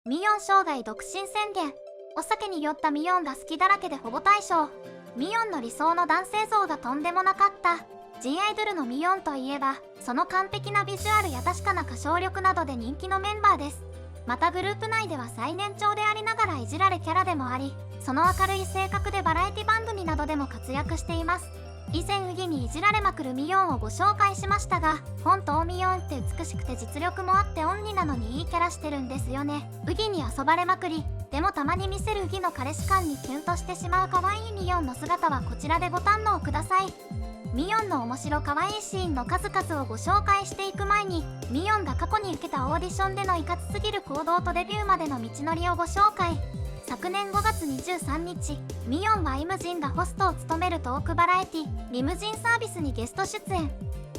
ミヨン生涯独身宣言。お酒に酔ったミヨンが好きだらけで保護対象。ミヨンの理想の男性像がとんでもなかった。G アイドルのミヨンといえば、その完璧なビジュアルや確かな歌唱力などで人気のメンバーです。またグループ内では最年長でありながらいじられキャラでもあり、その明るい性格でバラエティ番組などでも活躍しています。以前ウギにいじられまくるミヨンをご紹介しましたが、本当ミヨンって美しくて実力もあってオンリなのにいいキャラしてるんですよね。ウギに遊ばれまくり、でもたまに見せるウギの彼氏感にキュンとしてしまう可愛いミヨンの姿はこちらでご堪能ください。ミヨンの面白可愛いシーンの数々をご紹介していく前に、ミヨンが過去に受けたオーディションでのいかつすぎる行動とデビューまでの道のりをご紹介。昨年5月23日、ミヨンはイムジンがホストを務めるトークバラエティリムジンサービスにゲスト出演。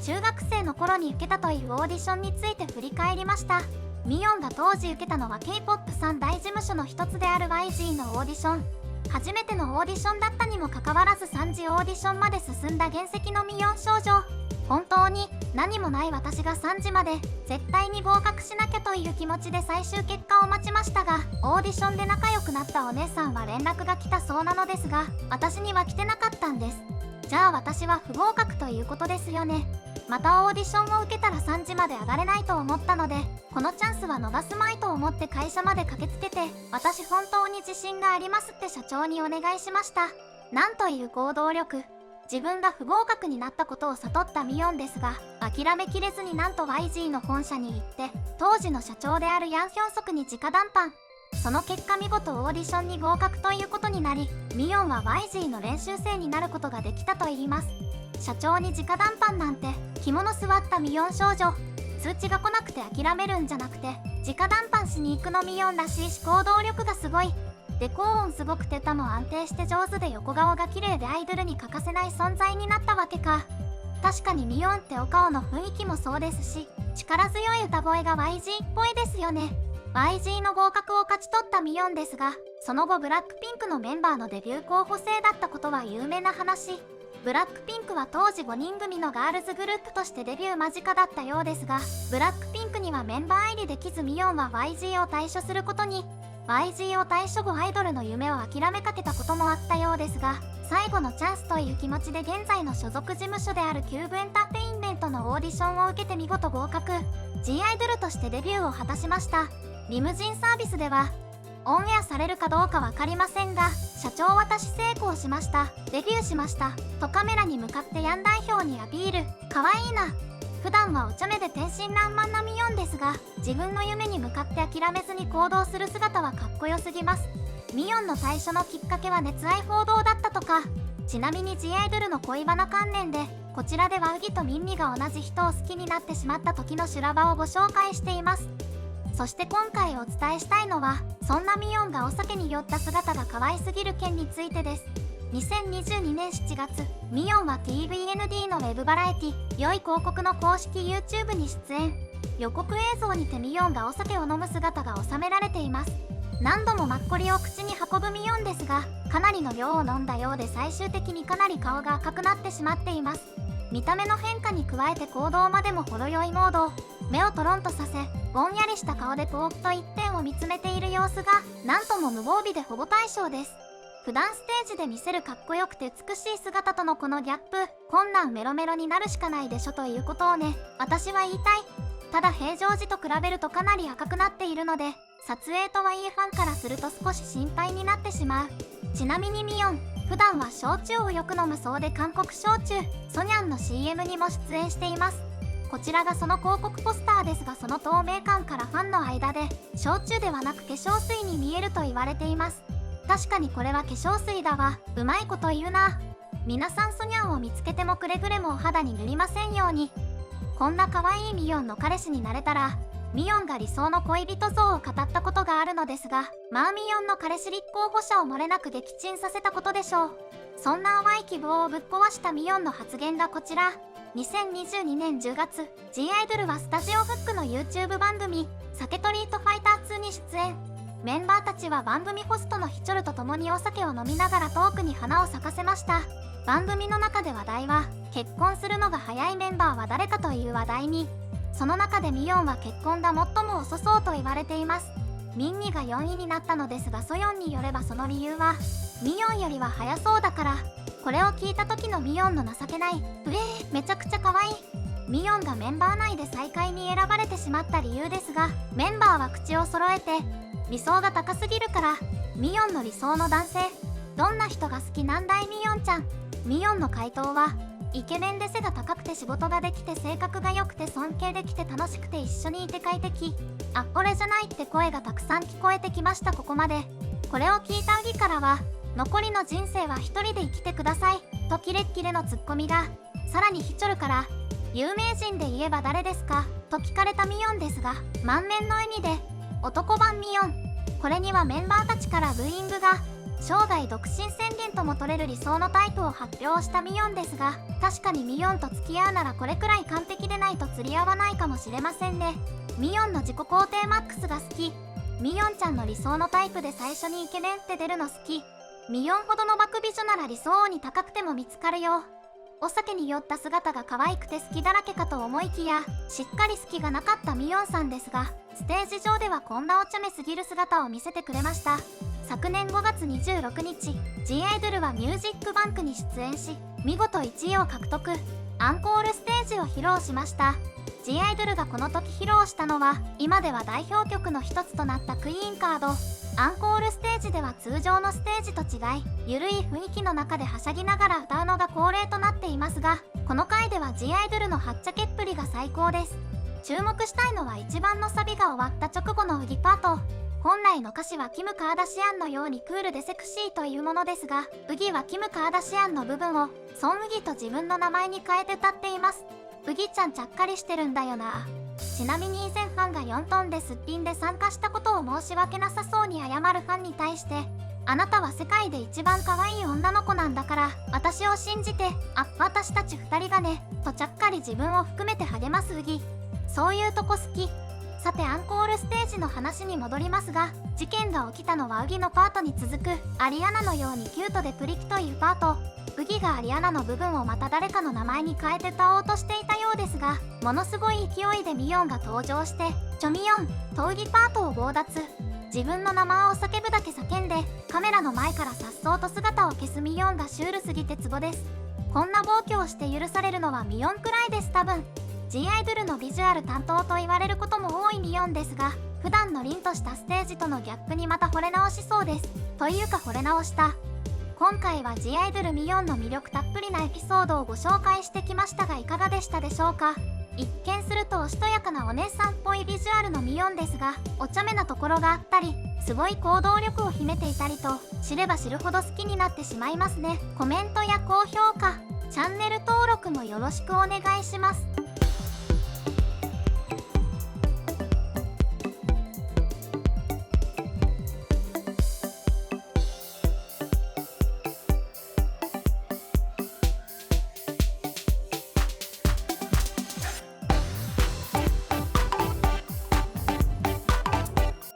中学生の頃に受けたというオーディションについて振り返りました。ミヨンが当時受けたのは K-POP 3大事務所の一つである YG のオーディション。初めてのオーディションだったにもかかわらず3次オーディションまで進んだ原石のミヨン少女。本当に何もない私が3次まで絶対に合格しなきゃという気持ちで最終結果を待ちましたが、オーディションで仲良くなったお姉さんは連絡が来たそうなのですが、私には来てなかったんです。じゃあ私は不合格ということですよね。またオーディションを受けたら3次まで上がれないと思ったので、このチャンスは逃すまいと思って会社まで駆けつけて、私本当に自信がありますって社長にお願いしました。なんという行動力。自分が不合格になったことを悟ったミヨンですが、諦めきれずになんと YG の本社に行って、当時の社長であるヤンヒョンソクに直談判。その結果見事オーディションに合格ということになり、ミヨンは YG の練習生になることができたといいます。社長に直談判なんて着物座ったミヨン少女。通知が来なくて諦めるんじゃなくて、直談判しに行くのミヨンらしいし行動力がすごい。で高音すごくて歌も安定して上手で横顔が綺麗でアイドルに欠かせない存在になったわけか。確かにミヨンってお顔の雰囲気もそうですし、力強い歌声が YG っぽいですよね。YG の合格を勝ち取ったミヨンですが、その後ブラックピンクのメンバーのデビュー候補生だったことは有名な話。ブラックピンクは当時5人組のガールズグループとしてデビュー間近だったようですが、ブラックピンクにはメンバー入りできずミヨンは YG を退所することに。YG を退所後アイドルの夢を諦めかけたこともあったようですが、最後のチャンスという気持ちで現在の所属事務所であるキューブエンターテインメントのオーディションを受けて見事合格。 G アイドルとしてデビューを果たしました。リムジンサービスではオンエアされるかどうか分かりませんが、社長私成功しました、デビューしましたとカメラに向かってヤン代表にアピール。かわいいな。普段はお茶目で天真爛漫なミヨンですが、自分の夢に向かって諦めずに行動する姿はかっこよすぎます。ミヨンの退所のきっかけは熱愛報道だったとか。ちなみに G アイドルの恋バナ関連で、こちらではウギとミンミが同じ人を好きになってしまった時の修羅場をご紹介しています。そして今回お伝えしたいのは、そんなミヨンがお酒に酔った姿が可愛すぎる件についてです。2022年7月、ミヨンは TVND のウェブバラエティ良い広告の公式 YouTube に出演。予告映像にてミヨンがお酒を飲む姿が収められています。何度もマッコリを口に運ぶミヨンですが、かなりの量を飲んだようで最終的にかなり顔が赤くなってしまっています。見た目の変化に加えて行動までもほろ酔いモード。目をトロンとさせ、ぼんやりした顔でぽーっと一点を見つめている様子が、なんとも無防備で保護対象です。普段ステージで見せるかっこよくて美しい姿とのこのギャップ、こんなんメロメロになるしかないでしょということをね、私は言いたい。ただ平常時と比べるとかなり赤くなっているので、撮影とはいえファンからすると少し心配になってしまう。ちなみにミヨン、普段は焼酎をよく飲むそうで韓国焼酎、ソニャンの CM にも出演しています。こちらがその広告ポスターですが、その透明感からファンの間で、焼酎ではなく化粧水に見えると言われています。確かにこれは化粧水だわ。うまいこと言うな。皆さんソニャンを見つけてもくれぐれもお肌に塗りませんように。こんな可愛いミヨンの彼氏になれたら、ミヨンが理想の恋人像を語ったことがあるのですが、まあミヨンの彼氏立候補者を漏れなく撃沈させたことでしょう。そんな淡い希望をぶっ壊したミヨンの発言がこちら。2022年10月、G アイドルはスタジオフックの YouTube 番組、酒トリートファイター2に出演。メンバーたちは番組ホストのヒチョルと共にお酒を飲みながらトークに花を咲かせました。番組の中で話題は、結婚するのが早いメンバーは誰かという話題に。その中でミヨンは結婚が最も遅そうと言われています。ミンニが4位になったのですが、ソヨンによればその理由はミヨンよりは早そうだから。これを聞いた時のミヨンの情けないめちゃくちゃ可愛い。ミヨンがメンバー内で最下位に選ばれてしまった理由ですが、メンバーは口を揃えて理想が高すぎるから。ミヨンの理想の男性、どんな人が好きなんだいミヨンちゃん。ミヨンの回答は、イケメンで背が高くて仕事ができて性格が良くて尊敬できて楽しくて一緒にいて快適。あ、俺じゃないって声がたくさん聞こえてきました。ここまで。これを聞いたウギからは、残りの人生は一人で生きてくださいとキレッキレのツッコミが。さらにヒチョルから、有名人で言えば誰ですかと聞かれたミヨンですが、満面の笑みで男版ミヨン。これにはメンバーたちからブーイングが。生涯独身宣言とも取れる理想のタイプを発表したミヨンですが、確かにミヨンと付き合うならこれくらい完璧でないと釣り合わないかもしれませんね。ミヨンの自己肯定マックスが好き。ミヨンちゃんの理想のタイプで最初にイケメンって出るの好き。ミヨンほどの爆美女なら理想王に高くても見つかるよ。お酒に酔った姿が可愛くて好きだらけかと思いきや、しっかり好きがなかったミヨンさんですが、ステージ上ではこんなお茶目すぎる姿を見せてくれました。昨年5月26日、G アイドルはミュージックバンクに出演し、見事1位を獲得。アンコールステージを披露しました。G アイドルがこの時披露したのは、今では代表曲の一つとなったクイーンカード。アンコールステージでは通常のステージと違い、ゆるい雰囲気の中ではしゃぎながら歌うのが恒例となっていますが、この回では G アイドルのはっちゃけっぷりが最高です。注目したいのは一番のサビが終わった直後のウギパート。本来の歌詞はキム・カーダシアンのようにクールでセクシーというものですが、ウギはキム・カーダシアンの部分をソン・ウギと自分の名前に変えて歌っています。ウギちゃんちゃっかりしてるんだよな。ちなみに以前ファンが4トンですっぴんで参加したことを申し訳なさそうに謝るファンに対して、あなたは世界で一番可愛い女の子なんだから私を信じて、私たち2人がねとちゃっかり自分を含めて励ますウギ。そういうとこ好き。さてアンコールステージの話に戻りますが、事件が起きたのはウギのパートに続くアリアナのようにキュートでプリキというパート。ウギがアリアナの部分をまた誰かの名前に変えて歌おうとしていたようですが、ものすごい勢いでミヨンが登場してチョミヨンとウギパートを強奪。自分の名前を叫ぶだけ叫んでカメラの前から颯爽と姿を消すミヨンがシュールすぎてツボです。こんな暴挙をして許されるのはミヨンくらいです多分。G アイドルのビジュアル担当と言われることも多いミヨンですが、普段の凛としたステージとのギャップにまた惚れ直しそうです。というか惚れ直した。今回は G アイドルミヨンの魅力たっぷりなエピソードをご紹介してきましたがいかがでしたでしょうか。一見するとおしとやかなお姉さんっぽいビジュアルのミヨンですが、お茶目なところがあったり、すごい行動力を秘めていたりと、知れば知るほど好きになってしまいますね。コメントや高評価、チャンネル登録もよろしくお願いします。